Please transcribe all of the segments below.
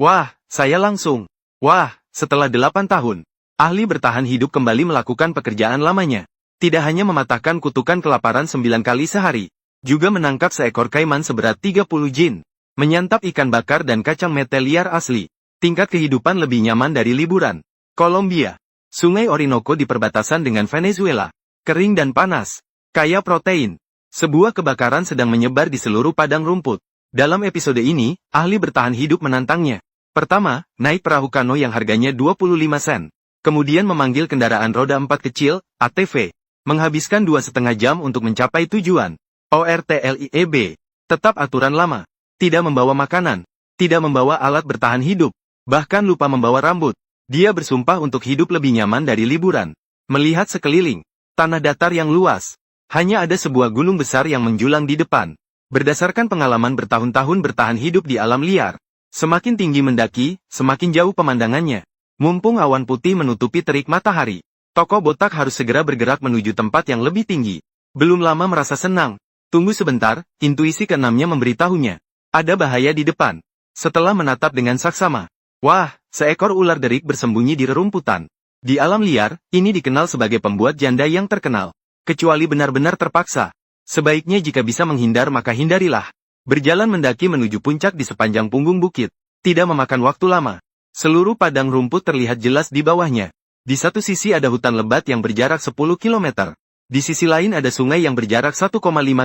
Wah, saya langsung. Wah, setelah 8 tahun, ahli bertahan hidup kembali melakukan pekerjaan lamanya. Tidak hanya mematahkan kutukan kelaparan 9 kali sehari, juga menangkap seekor kaiman seberat 30 jin, menyantap ikan bakar dan kacang mete liar asli. Tingkat kehidupan lebih nyaman dari liburan. Kolombia. Sungai Orinoco di perbatasan dengan Venezuela. Kering dan panas. Kaya protein. Sebuah kebakaran sedang menyebar di seluruh padang rumput. Dalam episode ini, ahli bertahan hidup menantangnya. Pertama, naik perahu kano yang harganya 25 sen. Kemudian memanggil kendaraan roda 4 kecil, ATV. Menghabiskan 2,5 jam untuk mencapai tujuan. ORTLIEB. Tetap aturan lama. Tidak membawa makanan. Tidak membawa alat bertahan hidup. Bahkan lupa membawa rambut. Dia bersumpah untuk hidup lebih nyaman dari liburan. Melihat sekeliling. Tanah datar yang luas. Hanya ada sebuah gunung besar yang menjulang di depan. Berdasarkan pengalaman bertahun-tahun bertahan hidup di alam liar, semakin tinggi mendaki, semakin jauh pemandangannya. Mumpung awan putih menutupi terik matahari, tokoh botak harus segera bergerak menuju tempat yang lebih tinggi. Belum lama merasa senang. Tunggu sebentar, intuisi keenamnya memberitahunya. Ada bahaya di depan. Setelah menatap dengan saksama. Wah, seekor ular derik bersembunyi di rerumputan. Di alam liar, ini dikenal sebagai pembuat janda yang terkenal. Kecuali benar-benar terpaksa. Sebaiknya jika bisa menghindar maka hindarilah. Berjalan mendaki menuju puncak di sepanjang punggung bukit. Tidak memakan waktu lama. Seluruh padang rumput terlihat jelas di bawahnya. Di satu sisi ada hutan lebat yang berjarak 10 km. Di sisi lain ada sungai yang berjarak 1,5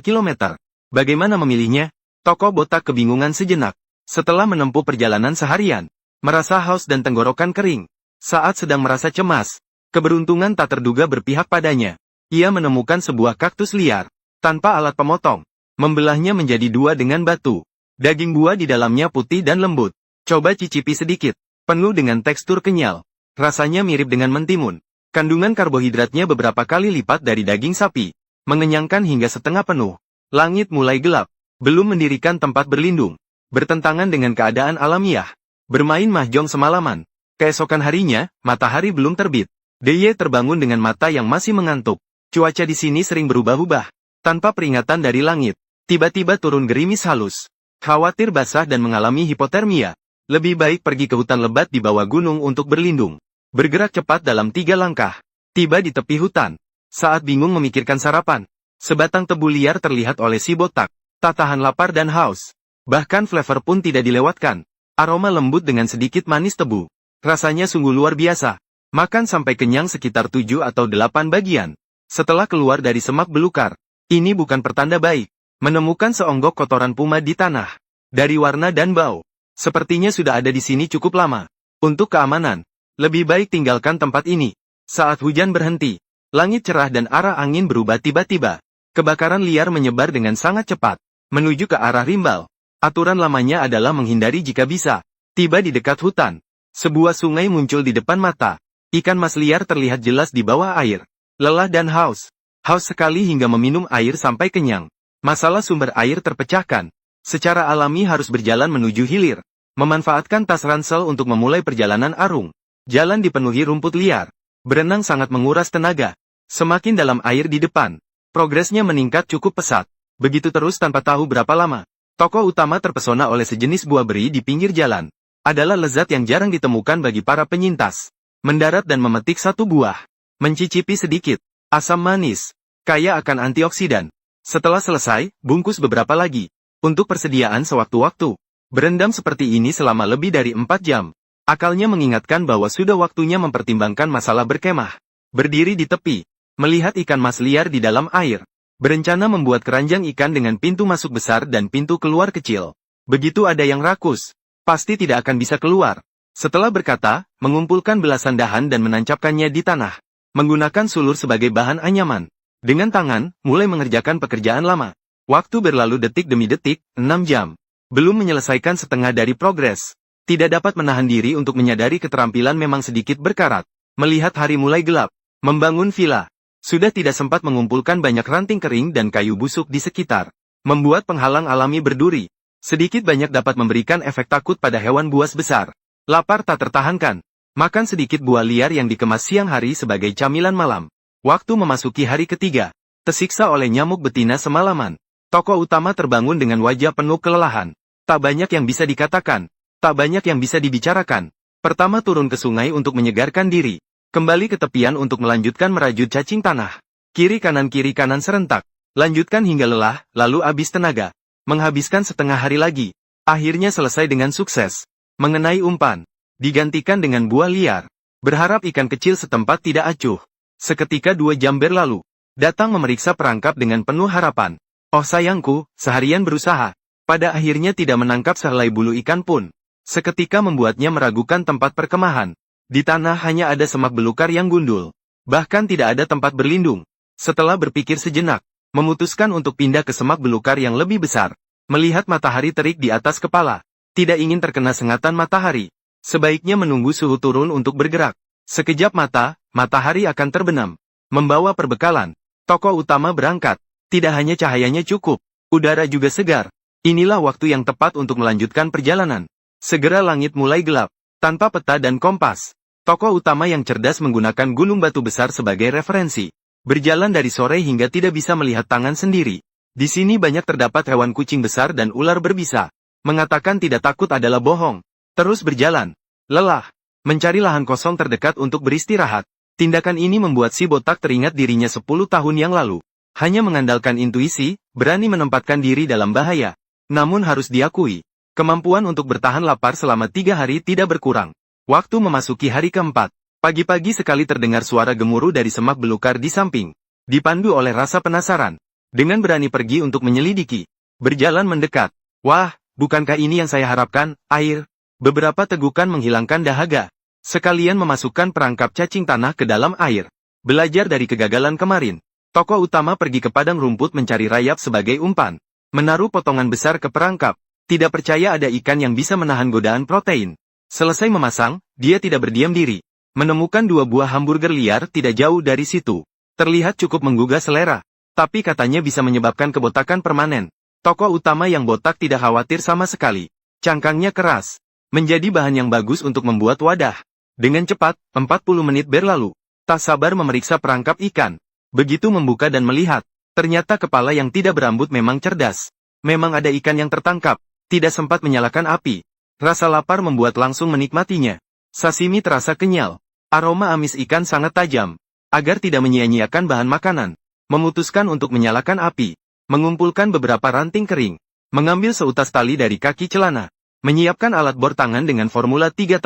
km. Bagaimana memilihnya? Tokoh botak kebingungan sejenak. Setelah menempuh perjalanan seharian, merasa haus dan tenggorokan kering. Saat sedang merasa cemas, keberuntungan tak terduga berpihak padanya. Ia menemukan sebuah kaktus liar. Tanpa alat pemotong, membelahnya menjadi 2 dengan batu. Daging buah di dalamnya putih dan lembut. Coba cicipi sedikit, penuh dengan tekstur kenyal. Rasanya mirip dengan mentimun. Kandungan karbohidratnya beberapa kali lipat dari daging sapi. Mengenyangkan hingga setengah penuh. Langit mulai gelap. Belum mendirikan tempat berlindung. Bertentangan dengan keadaan alamiah. Bermain mahjong semalaman. Keesokan harinya, matahari belum terbit. Deye terbangun dengan mata yang masih mengantuk. Cuaca di sini sering berubah-ubah. Tanpa peringatan dari langit, tiba-tiba turun gerimis halus. Khawatir basah dan mengalami hipotermia. Lebih baik pergi ke hutan lebat di bawah gunung untuk berlindung. Bergerak cepat dalam 3 langkah. Tiba di tepi hutan. Saat bingung memikirkan sarapan, sebatang tebu liar terlihat oleh si botak. Tak tahan lapar dan haus. Bahkan flavor pun tidak dilewatkan. Aroma lembut dengan sedikit manis tebu. Rasanya sungguh luar biasa. Makan sampai kenyang sekitar 7 atau 8 bagian. Setelah keluar dari semak belukar, ini bukan pertanda baik. Menemukan seonggok kotoran puma di tanah. Dari warna dan bau. Sepertinya sudah ada di sini cukup lama. Untuk keamanan, lebih baik tinggalkan tempat ini. Saat hujan berhenti, langit cerah dan arah angin berubah tiba-tiba. Kebakaran liar menyebar dengan sangat cepat. Menuju ke arah Rimbal. Aturan lamanya adalah menghindari jika bisa. Tiba di dekat hutan. Sebuah sungai muncul di depan mata. Ikan mas liar terlihat jelas di bawah air. Lelah dan haus. Haus sekali hingga meminum air sampai kenyang. Masalah sumber air terpecahkan. Secara alami harus berjalan menuju hilir. Memanfaatkan tas ransel untuk memulai perjalanan arung. Jalan dipenuhi rumput liar. Berenang sangat menguras tenaga. Semakin dalam air di depan, progresnya meningkat cukup pesat. Begitu terus tanpa tahu berapa lama. Tokoh utama terpesona oleh sejenis buah beri di pinggir jalan. Adalah lezat yang jarang ditemukan bagi para penyintas. Mendarat dan memetik 1 buah. Mencicipi sedikit. Asam manis. Kaya akan antioksidan. Setelah selesai, bungkus beberapa lagi. Untuk persediaan sewaktu-waktu. Berendam seperti ini selama lebih dari 4 jam. Akalnya mengingatkan bahwa sudah waktunya mempertimbangkan masalah berkemah. Berdiri di tepi. Melihat ikan mas liar di dalam air. Berencana membuat keranjang ikan dengan pintu masuk besar dan pintu keluar kecil. Begitu ada yang rakus, pasti tidak akan bisa keluar. Setelah berkata, mengumpulkan belasan dahan dan menancapkannya di tanah. Menggunakan sulur sebagai bahan anyaman. Dengan tangan, mulai mengerjakan pekerjaan lama. Waktu berlalu detik demi detik, 6 jam. Belum menyelesaikan setengah dari progres. Tidak dapat menahan diri untuk menyadari keterampilan memang sedikit berkarat. Melihat hari mulai gelap. Membangun villa. Sudah tidak sempat mengumpulkan banyak ranting kering dan kayu busuk di sekitar. Membuat penghalang alami berduri. Sedikit banyak dapat memberikan efek takut pada hewan buas besar. Lapar tak tertahankan. Makan sedikit buah liar yang dikemas siang hari sebagai camilan malam. Waktu memasuki hari ketiga. Tersiksa oleh nyamuk betina semalaman. Tokoh utama terbangun dengan wajah penuh kelelahan. Tak banyak yang bisa dikatakan. Tak banyak yang bisa dibicarakan. Pertama turun ke sungai untuk menyegarkan diri. Kembali ke tepian untuk melanjutkan merajut cacing tanah. Kiri kanan serentak. Lanjutkan hingga lelah, lalu habis tenaga. Menghabiskan setengah hari lagi. Akhirnya selesai dengan sukses. Mengenai umpan. Digantikan dengan buah liar. Berharap ikan kecil setempat tidak acuh. Seketika 2 jam berlalu. Datang memeriksa perangkap dengan penuh harapan. Oh sayangku, seharian berusaha. Pada akhirnya tidak menangkap sehelai bulu ikan pun. Seketika membuatnya meragukan tempat perkemahan. Di tanah hanya ada semak belukar yang gundul. Bahkan tidak ada tempat berlindung. Setelah berpikir sejenak, memutuskan untuk pindah ke semak belukar yang lebih besar. Melihat matahari terik di atas kepala. Tidak ingin terkena sengatan matahari. Sebaiknya menunggu suhu turun untuk bergerak. Sekejap mata, matahari akan terbenam. Membawa perbekalan. Tokoh utama berangkat. Tidak hanya cahayanya cukup, udara juga segar. Inilah waktu yang tepat untuk melanjutkan perjalanan. Segera langit mulai gelap. Tanpa peta dan kompas. Tokoh utama yang cerdas menggunakan gunung batu besar sebagai referensi. Berjalan dari sore hingga tidak bisa melihat tangan sendiri. Di sini banyak terdapat hewan kucing besar dan ular berbisa. Mengatakan tidak takut adalah bohong. Terus berjalan. Lelah. Mencari lahan kosong terdekat untuk beristirahat. Tindakan ini membuat si botak teringat dirinya 10 tahun yang lalu. Hanya mengandalkan intuisi, berani menempatkan diri dalam bahaya. Namun harus diakui, kemampuan untuk bertahan lapar selama 3 hari tidak berkurang. Waktu memasuki hari keempat. Pagi-pagi sekali terdengar suara gemuruh dari semak belukar di samping. Dipandu oleh rasa penasaran. Dengan berani pergi untuk menyelidiki. Berjalan mendekat. Wah, bukankah ini yang saya harapkan, air? Beberapa tegukan menghilangkan dahaga. Sekalian memasukkan perangkap cacing tanah ke dalam air. Belajar dari kegagalan kemarin. Tokoh utama pergi ke padang rumput mencari rayap sebagai umpan. Menaruh potongan besar ke perangkap. Tidak percaya ada ikan yang bisa menahan godaan protein. Selesai memasang, dia tidak berdiam diri. Menemukan 2 buah hamburger liar tidak jauh dari situ. Terlihat cukup menggugah selera. Tapi katanya bisa menyebabkan kebotakan permanen. Tokoh utama yang botak tidak khawatir sama sekali. Cangkangnya keras. Menjadi bahan yang bagus untuk membuat wadah. Dengan cepat, 40 menit berlalu. Tak sabar memeriksa perangkap ikan. Begitu membuka dan melihat, ternyata kepala yang tidak berambut memang cerdas. Memang ada ikan yang tertangkap, tidak sempat menyalakan api. Rasa lapar membuat langsung menikmatinya. Sashimi terasa kenyal. Aroma amis ikan sangat tajam. Agar tidak menyia-nyiakan bahan makanan, memutuskan untuk menyalakan api. Mengumpulkan beberapa ranting kering. Mengambil seutas tali dari kaki celana. Menyiapkan alat bor tangan dengan formula 3+5=2.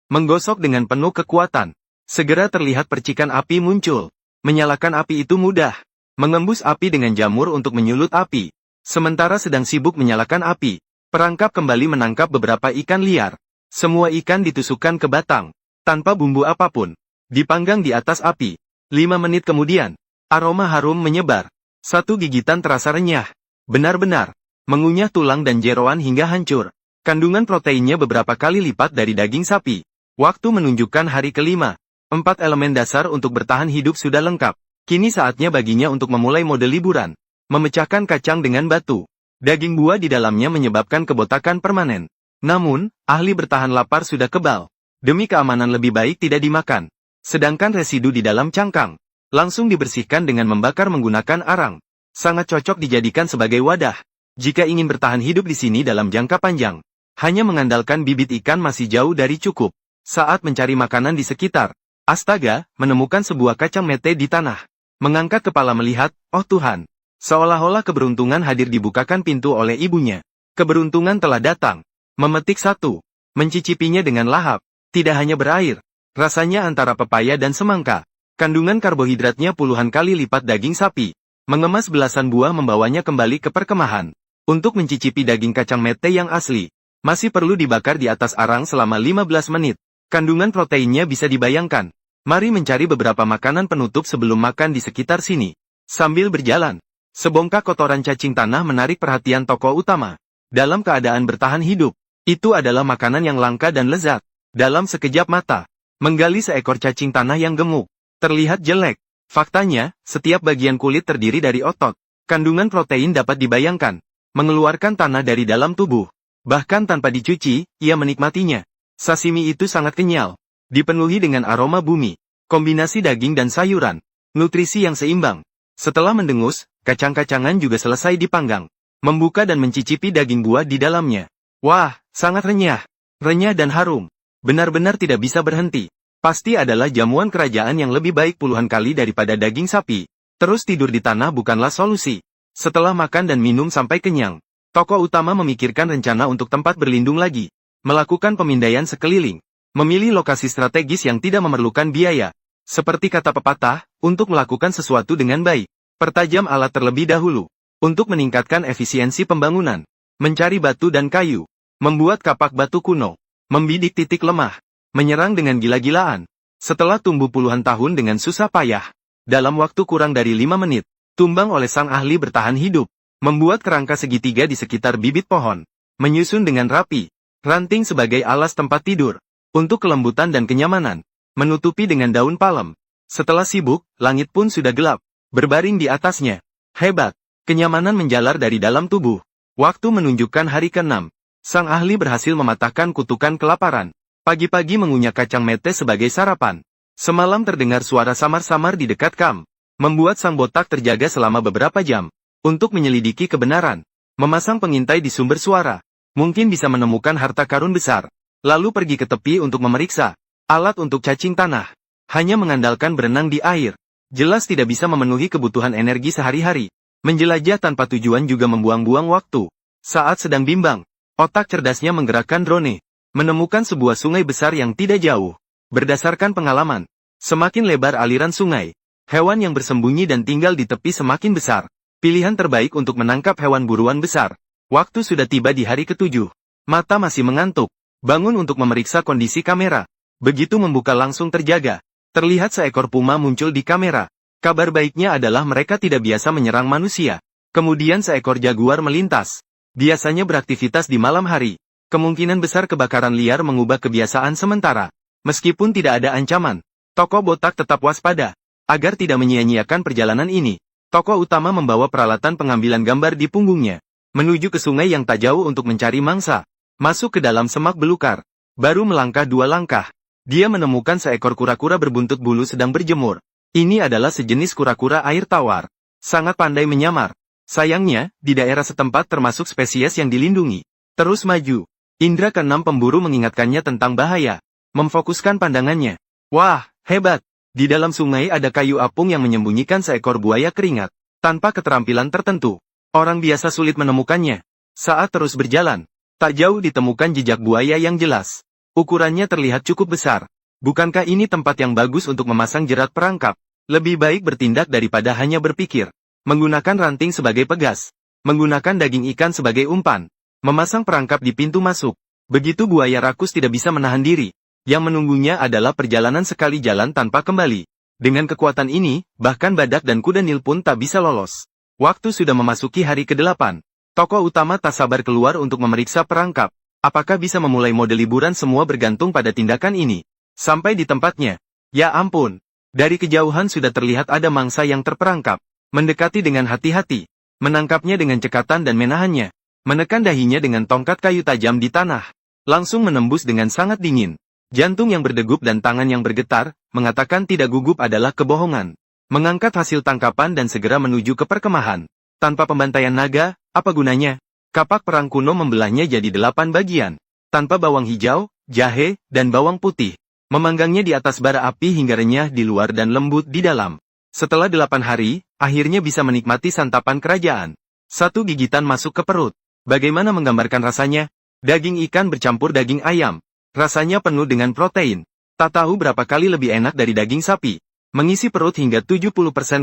Menggosok dengan penuh kekuatan. Segera terlihat percikan api muncul. Menyalakan api itu mudah. Mengembus api dengan jamur untuk menyulut api. Sementara sedang sibuk menyalakan api, perangkap kembali menangkap beberapa ikan liar. Semua ikan ditusukkan ke batang, tanpa bumbu apapun. Dipanggang di atas api. 5 menit kemudian, aroma harum menyebar. Satu gigitan terasa renyah. Benar-benar. Mengunyah tulang dan jeroan hingga hancur. Kandungan proteinnya beberapa kali lipat dari daging sapi. Waktu menunjukkan hari kelima. 4 elemen dasar untuk bertahan hidup sudah lengkap. Kini saatnya baginya untuk memulai mode liburan. Memecahkan kacang dengan batu. Daging buah di dalamnya menyebabkan kebotakan permanen. Namun, ahli bertahan lapar sudah kebal. Demi keamanan lebih baik tidak dimakan. Sedangkan residu di dalam cangkang, langsung dibersihkan dengan membakar menggunakan arang. Sangat cocok dijadikan sebagai wadah. Jika ingin bertahan hidup di sini dalam jangka panjang, hanya mengandalkan bibit ikan masih jauh dari cukup. Saat mencari makanan di sekitar, astaga, menemukan sebuah kacang mete di tanah. Mengangkat kepala melihat, oh Tuhan. Seolah-olah keberuntungan hadir dibukakan pintu oleh ibunya. Keberuntungan telah datang. Memetik satu. Mencicipinya dengan lahap. Tidak hanya berair. Rasanya antara pepaya dan semangka. Kandungan karbohidratnya puluhan kali lipat daging sapi. Mengemas belasan buah membawanya kembali ke perkemahan. Untuk mencicipi daging kacang mete yang asli, masih perlu dibakar di atas arang selama 15 menit. Kandungan proteinnya bisa dibayangkan. Mari mencari beberapa makanan penutup sebelum makan di sekitar sini. Sambil berjalan, sebongkah kotoran cacing tanah menarik perhatian tokoh utama. Dalam keadaan bertahan hidup, itu adalah makanan yang langka dan lezat. Dalam sekejap mata, menggali seekor cacing tanah yang gemuk. Terlihat jelek. Faktanya, setiap bagian kulit terdiri dari otot. Kandungan protein dapat dibayangkan. Mengeluarkan tanah dari dalam tubuh. Bahkan tanpa dicuci, ia menikmatinya. Sashimi itu sangat kenyal. Dipenuhi dengan aroma bumi. Kombinasi daging dan sayuran. Nutrisi yang seimbang. Setelah mendengus, kacang-kacangan juga selesai dipanggang. Membuka dan mencicipi daging buah di dalamnya. Wah, Sangat renyah. Renyah dan harum. Benar-benar tidak bisa berhenti. Pasti adalah jamuan kerajaan yang lebih baik puluhan kali daripada daging sapi. Terus tidur di tanah bukanlah solusi. Setelah makan dan minum sampai kenyang, tokoh utama memikirkan rencana untuk tempat berlindung lagi. Melakukan pemindaian sekeliling. Memilih lokasi strategis yang tidak memerlukan biaya. Seperti kata pepatah, untuk melakukan sesuatu dengan baik, pertajam alat terlebih dahulu. Untuk meningkatkan efisiensi pembangunan. Mencari batu dan kayu. Membuat kapak batu kuno. Membidik titik lemah. Menyerang dengan gila-gilaan. Setelah tumbuh puluhan tahun dengan susah payah. Dalam waktu kurang dari 5 menit. Tumbang oleh sang ahli bertahan hidup. Membuat kerangka segitiga di sekitar bibit pohon. Menyusun dengan rapi. Ranting sebagai alas tempat tidur. Untuk kelembutan dan kenyamanan. Menutupi dengan daun palem. Setelah sibuk, langit pun sudah gelap. Berbaring di atasnya. Hebat. Kenyamanan menjalar dari dalam tubuh. Waktu menunjukkan hari ke-6. Sang ahli berhasil mematahkan kutukan kelaparan. Pagi-pagi mengunyah kacang mete sebagai sarapan. Semalam terdengar suara samar-samar di dekat kamp. Membuat sang botak terjaga selama beberapa jam. Untuk menyelidiki kebenaran. Memasang pengintai di sumber suara. Mungkin bisa menemukan harta karun besar. Lalu pergi ke tepi untuk memeriksa. Alat untuk cacing tanah. Hanya mengandalkan berenang di air. Jelas tidak bisa memenuhi kebutuhan energi sehari-hari. Menjelajah tanpa tujuan juga membuang-buang waktu. Saat sedang bimbang, otak cerdasnya menggerakkan drone. Menemukan sebuah sungai besar yang tidak jauh. Berdasarkan pengalaman, semakin lebar aliran sungai, hewan yang bersembunyi dan tinggal di tepi semakin besar. Pilihan terbaik untuk menangkap hewan buruan besar. Waktu sudah tiba di hari ke-7. Mata masih mengantuk. Bangun untuk memeriksa kondisi kamera. Begitu membuka langsung terjaga. Terlihat seekor puma muncul di kamera. Kabar baiknya adalah mereka tidak biasa menyerang manusia. Kemudian seekor jaguar melintas. Biasanya beraktivitas di malam hari. Kemungkinan besar kebakaran liar mengubah kebiasaan sementara. Meskipun tidak ada ancaman, tokoh botak tetap waspada. Agar tidak menyia-nyiakan perjalanan ini, tokoh utama membawa peralatan pengambilan gambar di punggungnya. Menuju ke sungai yang tak jauh untuk mencari mangsa. Masuk ke dalam semak belukar. Baru melangkah 2 langkah. Dia menemukan seekor kura-kura berbuntut bulu sedang berjemur. Ini adalah sejenis kura-kura air tawar. Sangat pandai menyamar. Sayangnya, di daerah setempat termasuk spesies yang dilindungi. Terus maju. Indra ke-6 pemburu mengingatkannya tentang bahaya. Memfokuskan pandangannya. Wah, hebat. Di dalam sungai ada kayu apung yang menyembunyikan seekor buaya keringat. Tanpa keterampilan tertentu, orang biasa sulit menemukannya. Saat terus berjalan, tak jauh ditemukan jejak buaya yang jelas. Ukurannya terlihat cukup besar. Bukankah ini tempat yang bagus untuk memasang jerat perangkap? Lebih baik bertindak daripada hanya berpikir. Menggunakan ranting sebagai pegas. Menggunakan daging ikan sebagai umpan. Memasang perangkap di pintu masuk. Begitu buaya rakus tidak bisa menahan diri. Yang menunggunya adalah perjalanan sekali jalan tanpa kembali. Dengan kekuatan ini, bahkan badak dan kuda Nil pun tak bisa lolos. Waktu sudah memasuki hari ke-8. Tokoh utama tak sabar keluar untuk memeriksa perangkap. Apakah bisa memulai mode liburan semua bergantung pada tindakan ini. Sampai di tempatnya. Ya ampun. Dari kejauhan sudah terlihat ada mangsa yang terperangkap. Mendekati dengan hati-hati. Menangkapnya dengan cekatan dan menahannya. Menekan dahinya dengan tongkat kayu tajam di tanah. Langsung menembus dengan sangat dingin. Jantung yang berdegup dan tangan yang bergetar, mengatakan tidak gugup adalah kebohongan. Mengangkat hasil tangkapan dan segera menuju ke perkemahan. Tanpa pembantaian naga, apa gunanya? Kapak perang kuno membelahnya jadi 8 bagian. Tanpa bawang hijau, jahe, dan bawang putih. Memanggangnya di atas bara api hingga renyah di luar dan lembut di dalam. Setelah 8 hari, akhirnya bisa menikmati santapan kerajaan. 1 gigitan masuk ke perut. Bagaimana menggambarkan rasanya? Daging ikan bercampur daging ayam. Rasanya penuh dengan protein. Tak tahu berapa kali lebih enak dari daging sapi. Mengisi perut hingga 70%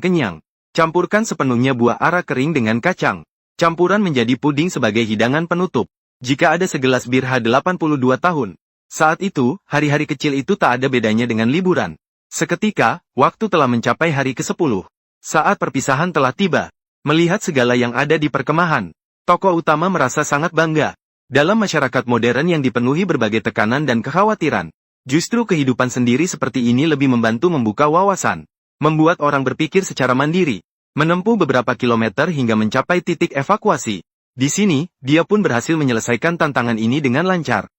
kenyang. Campurkan sepenuhnya buah ara kering dengan kacang. Campuran menjadi puding sebagai hidangan penutup. Jika ada segelas bir H82 tahun. Saat itu, hari-hari kecil itu tak ada bedanya dengan liburan. Seketika, waktu telah mencapai hari ke-10. Saat perpisahan telah tiba. Melihat segala yang ada di perkemahan, tokoh utama merasa sangat bangga. Dalam masyarakat modern yang dipenuhi berbagai tekanan dan kekhawatiran, justru kehidupan sendiri seperti ini lebih membantu membuka wawasan. Membuat orang berpikir secara mandiri. Menempuh beberapa kilometer hingga mencapai titik evakuasi. Di sini, dia pun berhasil menyelesaikan tantangan ini dengan lancar.